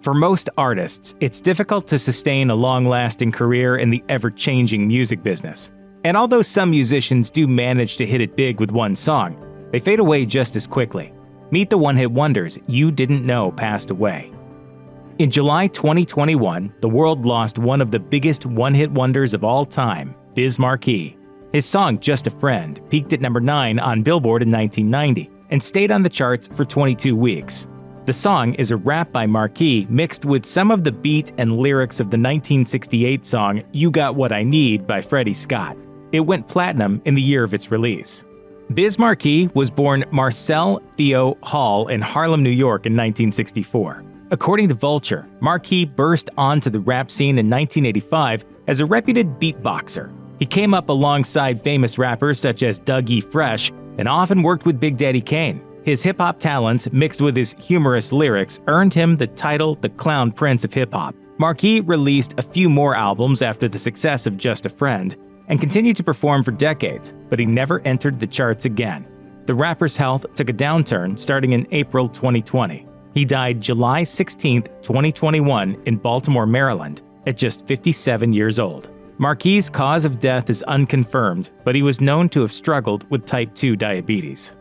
For most artists, it's difficult to sustain a long-lasting career in the ever-changing music business. And although some musicians do manage to hit it big with one song, they fade away just as quickly. Meet the one-hit wonders you didn't know passed away. In July 2021, the world lost one of the biggest one-hit wonders of all time, Biz Markie. His song, Just a Friend, peaked at number 9 on Billboard in 1990 and stayed on the charts for 22 weeks. The song is a rap by Markie mixed with some of the beat and lyrics of the 1968 song You Got What I Need by Freddie Scott. It went platinum in the year of its release. Biz Markie was born Marcel Theo Hall in Harlem, New York in 1964. According to Vulture, Markie burst onto the rap scene in 1985 as a reputed beatboxer. He came up alongside famous rappers such as Doug E. Fresh and often worked with Big Daddy Kane. His hip-hop talents, mixed with his humorous lyrics, earned him the title the Clown Prince of Hip-Hop. Markie released a few more albums after the success of Just a Friend, and continued to perform for decades, but he never entered the charts again. The rapper's health took a downturn starting in April 2020. He died July 16, 2021 in Baltimore, Maryland, at just 57 years old. Markie's cause of death is unconfirmed, but he was known to have struggled with type 2 diabetes.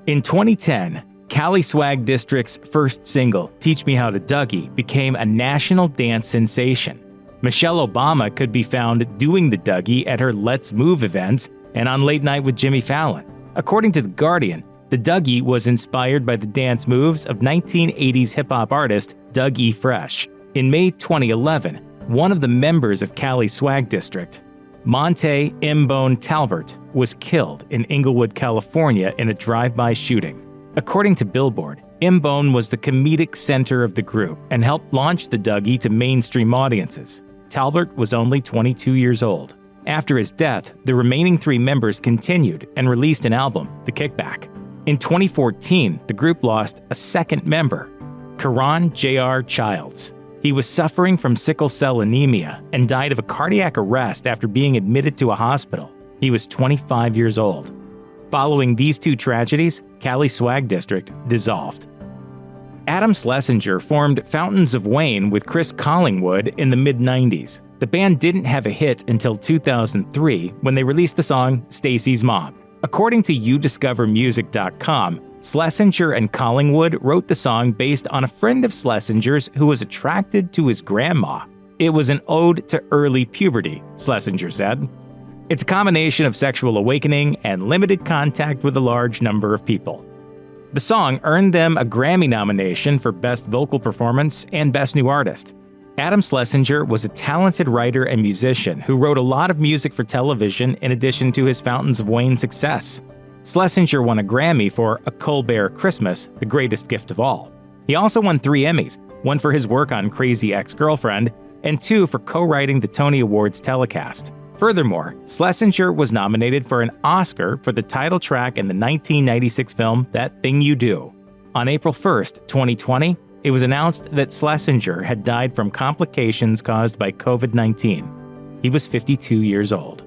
In 2010, Cali Swag District's first single, Teach Me How to Dougie, became a national dance sensation. Michelle Obama could be found doing the Dougie at her Let's Move events and on Late Night with Jimmy Fallon. According to The Guardian, the Dougie was inspired by the dance moves of 1980s hip-hop artist Doug E. Fresh. In May 2011, one of the members of Cali Swag District, Monte M-Bone Talbert, was killed in Inglewood, California in a drive-by shooting. According to Billboard, M-Bone was the comedic center of the group and helped launch the Dougie to mainstream audiences. Talbert was only 22 years old. After his death, the remaining 3 members continued and released an album, The Kickback. In 2014, the group lost a second member, Karan JayAre Childs. He was suffering from sickle cell anemia and died of a cardiac arrest after being admitted to a hospital. He was 25 years old. Following these 2 tragedies, Cali Swag District dissolved. Adam Schlesinger formed Fountains of Wayne with Chris Collingwood in the mid-90s. The band didn't have a hit until 2003 when they released the song Stacy's Mom. According to youdiscovermusic.com, Schlesinger and Collingwood wrote the song based on a friend of Schlesinger's who was attracted to his grandma. It was an ode to early puberty, Schlesinger said. It's a combination of sexual awakening and limited contact with a large number of people. The song earned them a Grammy nomination for Best Vocal Performance and Best New Artist. Adam Schlesinger was a talented writer and musician who wrote a lot of music for television in addition to his Fountains of Wayne success. Schlesinger won a Grammy for A Colbert Christmas, the Greatest Gift of All. He also won 3 Emmys, one for his work on Crazy Ex-Girlfriend and 2 for co-writing the Tony Awards telecast. Furthermore, Schlesinger was nominated for an Oscar for the title track in the 1996 film That Thing You Do. On April 1, 2020, it was announced that Schlesinger had died from complications caused by COVID-19. He was 52 years old.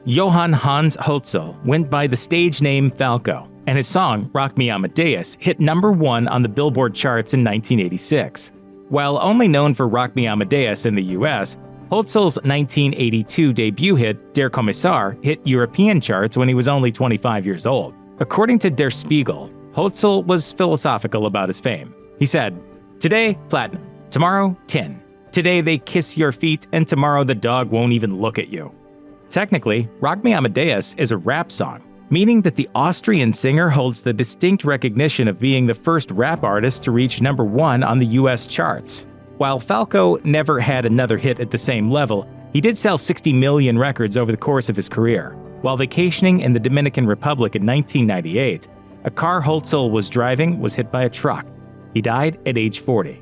Johann Hans Hölzel went by the stage name Falco, and his song, Rock Me Amadeus, hit number 1 on the Billboard charts in 1986. While only known for Rock Me Amadeus in the US, Hölzel's 1982 debut hit, Der Kommissar, hit European charts when he was only 25 years old. According to Der Spiegel, Hölzel was philosophical about his fame. He said, "Today, platinum. Tomorrow, tin. Today they kiss your feet, and tomorrow the dog won't even look at you." Technically, Rock Me Amadeus is a rap song, meaning that the Austrian singer holds the distinct recognition of being the first rap artist to reach number 1 on the US charts. While Falco never had another hit at the same level, he did sell 60 million records over the course of his career. While vacationing in the Dominican Republic in 1998, a car Hölzel was driving was hit by a truck. He died at age 40.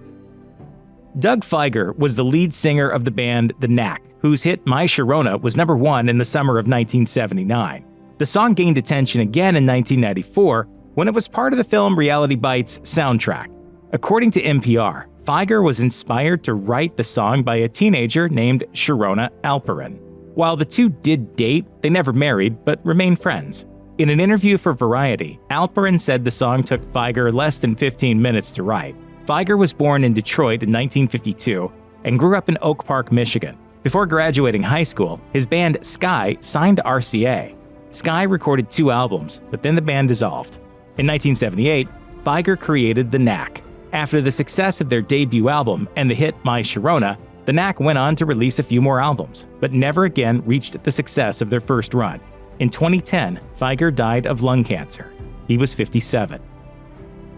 Doug Fieger was the lead singer of the band The Knack, whose hit My Sharona was number 1 in the summer of 1979. The song gained attention again in 1994 when it was part of the film Reality Bites soundtrack. According to NPR, Fieger was inspired to write the song by a teenager named Sharona Alperin. While the two did date, they never married, but remained friends. In an interview for Variety, Alperin said the song took Fieger less than 15 minutes to write. Fieger was born in Detroit in 1952 and grew up in Oak Park, Michigan. Before graduating high school, his band Sky signed to RCA. Sky recorded 2 albums, but then the band dissolved. In 1978, Fieger created The Knack. After the success of their debut album and the hit My Sharona, The Knack went on to release a few more albums, but never again reached the success of their first run. In 2010, Fieger died of lung cancer. He was 57.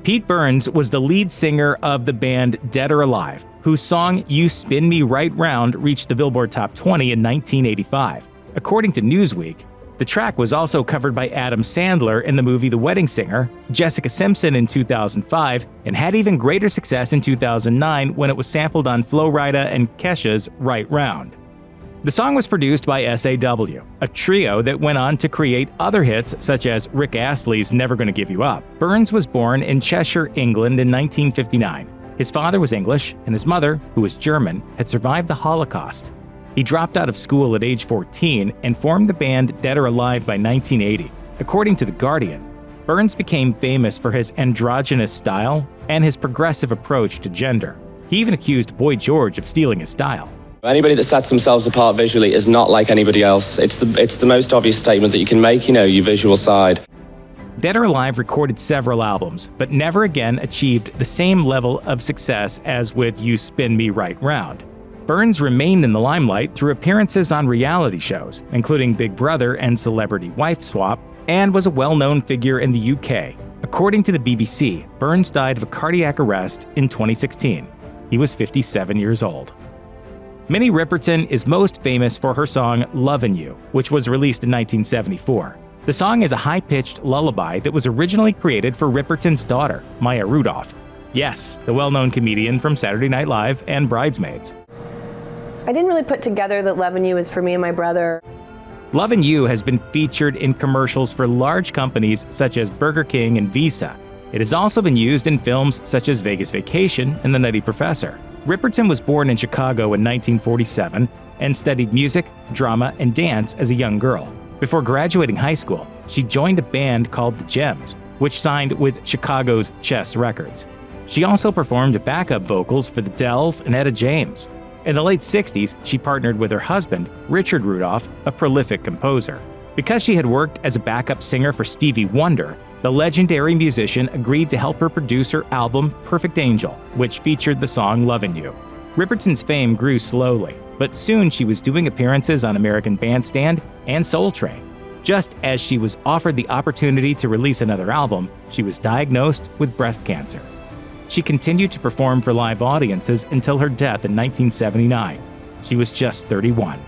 Pete Burns was the lead singer of the band Dead or Alive, whose song You Spin Me Right Round reached the Billboard Top 20 in 1985. According to Newsweek, the track was also covered by Adam Sandler in the movie The Wedding Singer, Jessica Simpson in 2005, and had even greater success in 2009 when it was sampled on Flo Rida and Kesha's Right Round. The song was produced by SAW, a trio that went on to create other hits such as Rick Astley's Never Gonna Give You Up. Burns was born in Cheshire, England in 1959. His father was English, and his mother, who was German, had survived the Holocaust. He dropped out of school at age 14 and formed the band Dead or Alive by 1980. According to The Guardian, Burns became famous for his androgynous style and his progressive approach to gender. He even accused Boy George of stealing his style. Anybody that sets themselves apart visually is not like anybody else. It's the most obvious statement that you can make, your visual side. Dead or Alive recorded several albums, but never again achieved the same level of success as with You Spin Me Right Round. Burns remained in the limelight through appearances on reality shows, including Big Brother and Celebrity Wife Swap, and was a well-known figure in the UK. According to the BBC, Burns died of a cardiac arrest in 2016. He was 57 years old. Minnie Riperton is most famous for her song Lovin' You, which was released in 1974. The song is a high-pitched lullaby that was originally created for Riperton's daughter, Maya Rudolph. Yes, the well-known comedian from Saturday Night Live and Bridesmaids. I didn't really put together that Lovin' You is for me and my brother. Lovin' You has been featured in commercials for large companies such as Burger King and Visa. It has also been used in films such as Vegas Vacation and The Nutty Professor. Riperton was born in Chicago in 1947 and studied music, drama, and dance as a young girl. Before graduating high school, she joined a band called The Gems, which signed with Chicago's Chess Records. She also performed backup vocals for the Dells and Etta James. In the late 60s, she partnered with her husband, Richard Rudolph, a prolific composer. Because she had worked as a backup singer for Stevie Wonder, the legendary musician agreed to help her produce her album Perfect Angel, which featured the song Lovin' You. Riperton's fame grew slowly, but soon she was doing appearances on American Bandstand and Soul Train. Just as she was offered the opportunity to release another album, she was diagnosed with breast cancer. She continued to perform for live audiences until her death in 1979. She was just 31.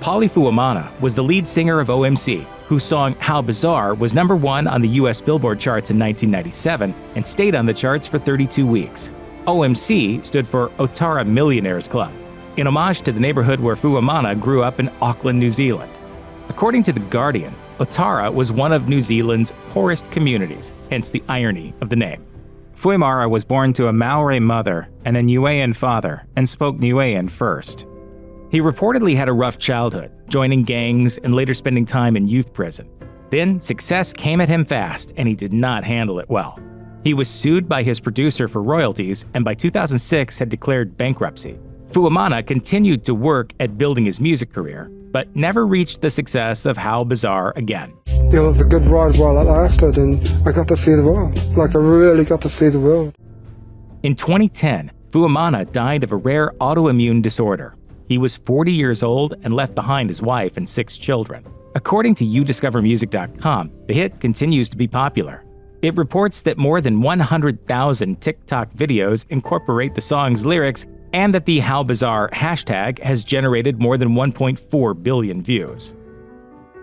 Pauly Fuemana was the lead singer of OMC, whose song How Bizarre was #1 on the US Billboard charts in 1997 and stayed on the charts for 32 weeks. OMC stood for Otara Millionaires Club, in homage to the neighborhood where Fuemana grew up in Auckland, New Zealand. According to The Guardian, Otara was one of New Zealand's poorest communities, hence the irony of the name. Fuemana was born to a Maori mother and a Niuean father and spoke Niuean first. He reportedly had a rough childhood, joining gangs and later spending time in youth prison. Then, success came at him fast, and he did not handle it well. He was sued by his producer for royalties and by 2006 had declared bankruptcy. Fuemana continued to work at building his music career, but never reached the success of How Bizarre again. It was a good ride while it lasted, and I got to see the world. I really got to see the world. In 2010, Fuemana died of a rare autoimmune disorder. He was 40 years old and left behind his wife and 6 children. According to youdiscovermusic.com, the hit continues to be popular. It reports that more than 100,000 TikTok videos incorporate the song's lyrics and that the How Bizarre hashtag has generated more than 1.4 billion views.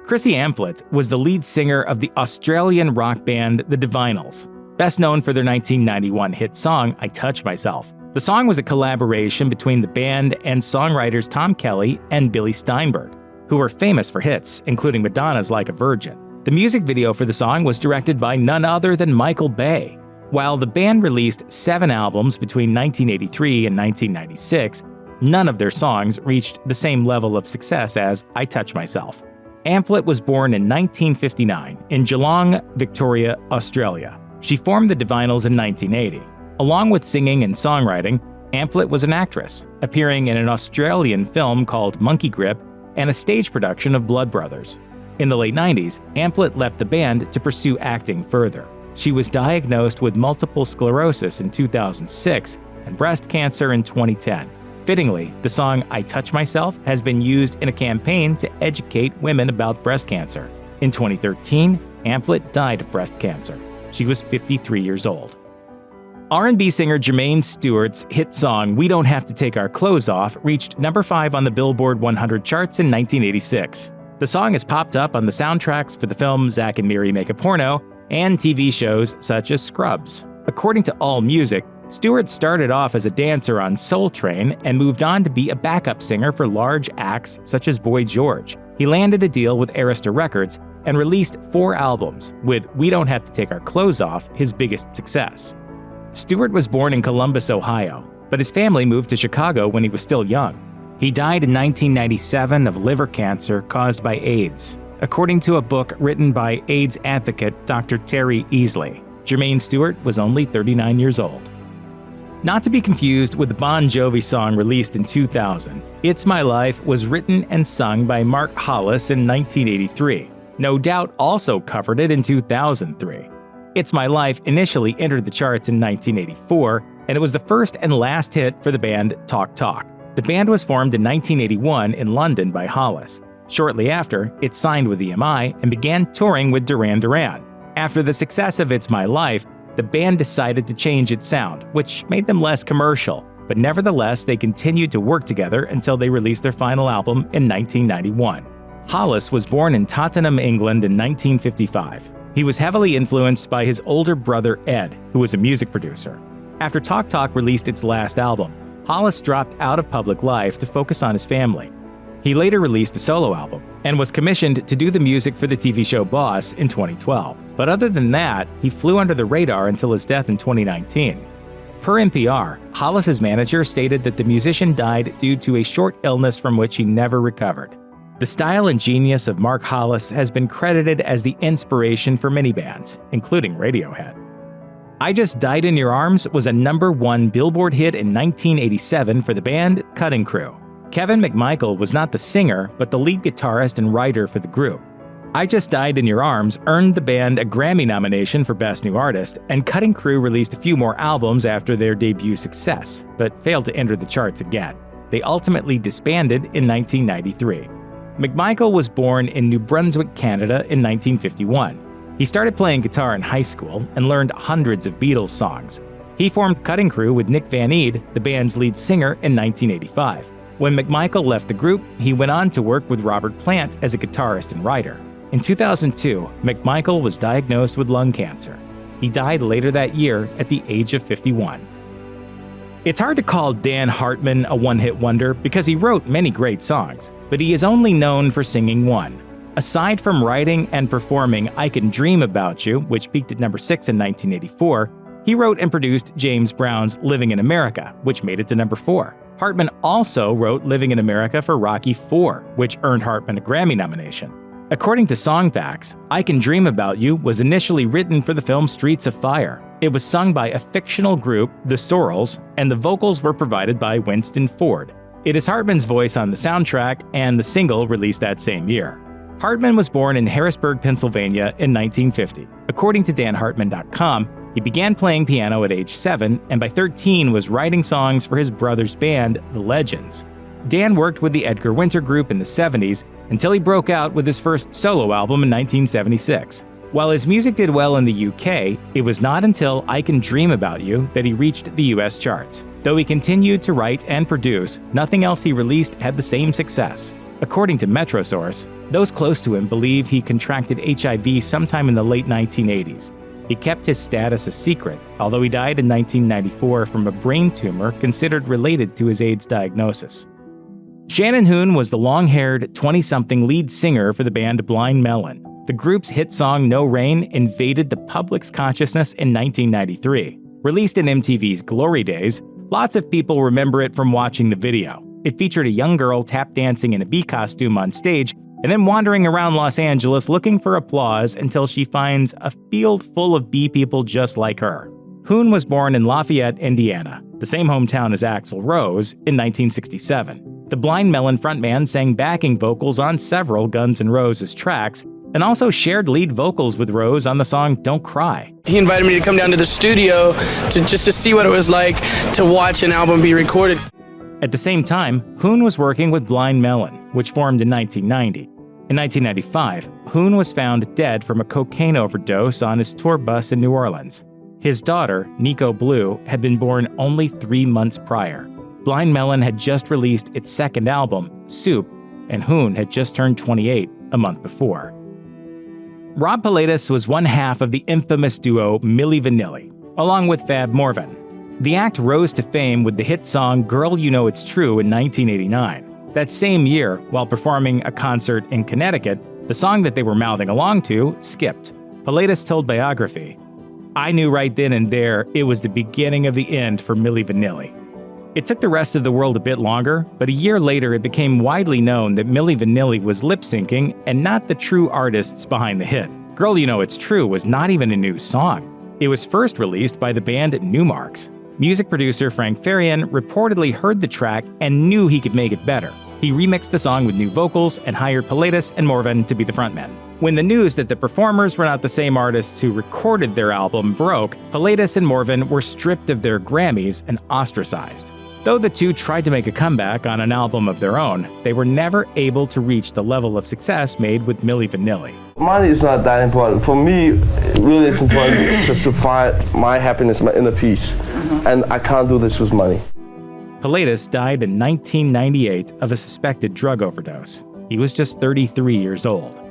Chrissy Amphlett was the lead singer of the Australian rock band The Divinyls, best known for their 1991 hit song I Touch Myself. The song was a collaboration between the band and songwriters Tom Kelly and Billy Steinberg, who were famous for hits, including Madonna's Like a Virgin. The music video for the song was directed by none other than Michael Bay. While the band released 7 albums between 1983 and 1996, none of their songs reached the same level of success as I Touch Myself. Amphlett was born in 1959 in Geelong, Victoria, Australia. She formed the Divinyls in 1980. Along with singing and songwriting, Amphlett was an actress, appearing in an Australian film called Monkey Grip and a stage production of Blood Brothers. In the late 90s, Amphlett left the band to pursue acting further. She was diagnosed with multiple sclerosis in 2006 and breast cancer in 2010. Fittingly, the song I Touch Myself has been used in a campaign to educate women about breast cancer. In 2013, Amphlett died of breast cancer. She was 53 years old. R&B singer Jermaine Stewart's hit song We Don't Have to Take Our Clothes Off reached number 5 on the Billboard 100 charts in 1986. The song has popped up on the soundtracks for the film Zack and Miri Make a Porno and TV shows such as Scrubs. According to AllMusic, Stewart started off as a dancer on Soul Train and moved on to be a backup singer for large acts such as Boy George. He landed a deal with Arista Records and released 4 albums, with We Don't Have to Take Our Clothes Off his biggest success. Stewart was born in Columbus, Ohio, but his family moved to Chicago when he was still young. He died in 1997 of liver cancer caused by AIDS, according to a book written by AIDS advocate Dr. Terry Easley. Jermaine Stewart was only 39 years old. Not to be confused with the Bon Jovi song released in 2000, It's My Life was written and sung by Mark Hollis in 1983. No Doubt also covered it in 2003. It's My Life initially entered the charts in 1984, and it was the first and last hit for the band Talk Talk. The band was formed in 1981 in London by Hollis. Shortly after, it signed with EMI and began touring with Duran Duran. After the success of It's My Life, the band decided to change its sound, which made them less commercial, but nevertheless they continued to work together until they released their final album in 1991. Hollis was born in Tottenham, England in 1955. He was heavily influenced by his older brother Ed, who was a music producer. After Talk Talk released its last album, Hollis dropped out of public life to focus on his family. He later released a solo album and was commissioned to do the music for the TV show Boss in 2012. But other than that, he flew under the radar until his death in 2019. Per NPR, Hollis's manager stated that the musician died due to a short illness from which he never recovered. The style and genius of Mark Hollis has been credited as the inspiration for many bands, including Radiohead. I Just Died in Your Arms was a #1 Billboard hit in 1987 for the band Cutting Crew. Kevin MacMichael was not the singer, but the lead guitarist and writer for the group. I Just Died in Your Arms earned the band a Grammy nomination for Best New Artist, and Cutting Crew released a few more albums after their debut success, but failed to enter the charts again. They ultimately disbanded in 1993. MacMichael was born in New Brunswick, Canada in 1951. He started playing guitar in high school and learned hundreds of Beatles songs. He formed Cutting Crew with Nick Van Eede, the band's lead singer, in 1985. When MacMichael left the group, he went on to work with Robert Plant as a guitarist and writer. In 2002, MacMichael was diagnosed with lung cancer. He died later that year at the age of 51. It's hard to call Dan Hartman a one-hit wonder because he wrote many great songs, but he is only known for singing one. Aside from writing and performing I Can Dream About You, which peaked at number 6 in 1984, he wrote and produced James Brown's Living in America, which made it to number 4. Hartman also wrote Living in America for Rocky IV, which earned Hartman a Grammy nomination. According to Songfacts, I Can Dream About You was initially written for the film Streets of Fire. It was sung by a fictional group, the Sorrels, and the vocals were provided by Winston Ford. It is Hartman's voice on the soundtrack and the single released that same year. Hartman was born in Harrisburg, Pennsylvania in 1950. According to DanHartman.com, he began playing piano at age 7 and by 13 was writing songs for his brother's band, The Legends. Dan worked with the Edgar Winter Group in the 70s until he broke out with his first solo album in 1976. While his music did well in the UK, it was not until I Can Dream About You that he reached the US charts. Though he continued to write and produce, nothing else he released had the same success. According to Metrosource, those close to him believe he contracted HIV sometime in the late 1980s. He kept his status a secret, although he died in 1994 from a brain tumor considered related to his AIDS diagnosis. Shannon Hoon was the long-haired 20-something lead singer for the band Blind Melon. The group's hit song No Rain invaded the public's consciousness in 1993. Released in MTV's Glory Days, lots of people remember it from watching the video. It featured a young girl tap dancing in a bee costume on stage and then wandering around Los Angeles looking for applause until she finds a field full of bee people just like her. Hoon was born in Lafayette, Indiana, the same hometown as Axl Rose, in 1967. The Blind Melon frontman sang backing vocals on several Guns N' Roses tracks and also shared lead vocals with Rose on the song Don't Cry. He invited me to come down to the studio to see what it was like to watch an album be recorded. At the same time, Hoon was working with Blind Melon, which formed in 1990. In 1995, Hoon was found dead from a cocaine overdose on his tour bus in New Orleans. His daughter, Nico Blue, had been born only 3 months prior. Blind Melon had just released its second album, Soup, and Hoon had just turned 28 a month before. Rob Pilatus was one half of the infamous duo Milli Vanilli, along with Fab Morvan. The act rose to fame with the hit song Girl You Know It's True in 1989. That same year, while performing a concert in Connecticut, the song that they were mouthing along to skipped. Pilatus told Biography, "I knew right then and there it was the beginning of the end for Milli Vanilli." It took the rest of the world a bit longer, but a year later it became widely known that Milli Vanilli was lip-syncing and not the true artists behind the hit. Girl You Know It's True was not even a new song. It was first released by the band Newmarks. Music producer Frank Farian reportedly heard the track and knew he could make it better. He remixed the song with new vocals and hired Pilatus and Morvan to be the frontmen. When the news that the performers were not the same artists who recorded their album broke, Pilatus and Morvan were stripped of their Grammys and ostracized. Though the two tried to make a comeback on an album of their own, they were never able to reach the level of success made with Milli Vanilli. Money is not that important. For me, really it's important just to find my happiness, my inner peace. And I can't do this with money. Pilatus died in 1998 of a suspected drug overdose. He was just 33 years old.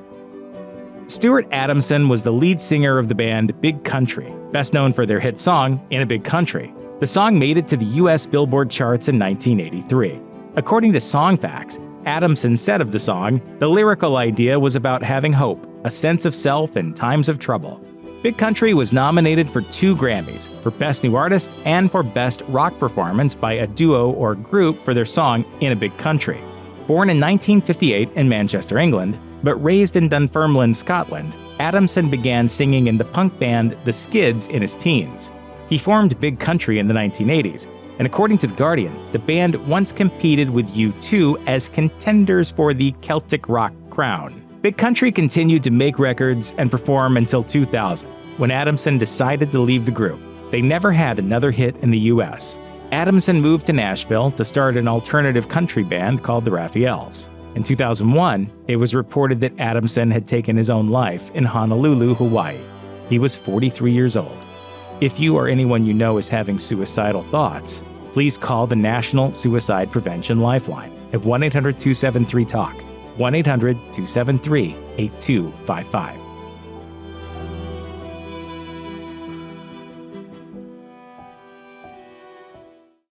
Stuart Adamson was the lead singer of the band Big Country, best known for their hit song, In a Big Country. The song made it to the US Billboard charts in 1983. According to Songfacts, Adamson said of the song, the lyrical idea was about having hope, a sense of self in times of trouble. Big Country was nominated for 2 Grammys, for Best New Artist and for Best Rock Performance by a duo or group for their song In a Big Country. Born in 1958 in Manchester, England, but raised in Dunfermline, Scotland, Adamson began singing in the punk band The Skids in his teens. He formed Big Country in the 1980s, and according to The Guardian, the band once competed with U2 as contenders for the Celtic rock crown. Big Country continued to make records and perform until 2000, when Adamson decided to leave the group. They never had another hit in the US. Adamson moved to Nashville to start an alternative country band called the Raphaels. In 2001, it was reported that Adamson had taken his own life in Honolulu, Hawaii. He was 43 years old. If you or anyone you know is having suicidal thoughts, please call the National Suicide Prevention Lifeline at 1-800-273-TALK, 1-800-273-8255.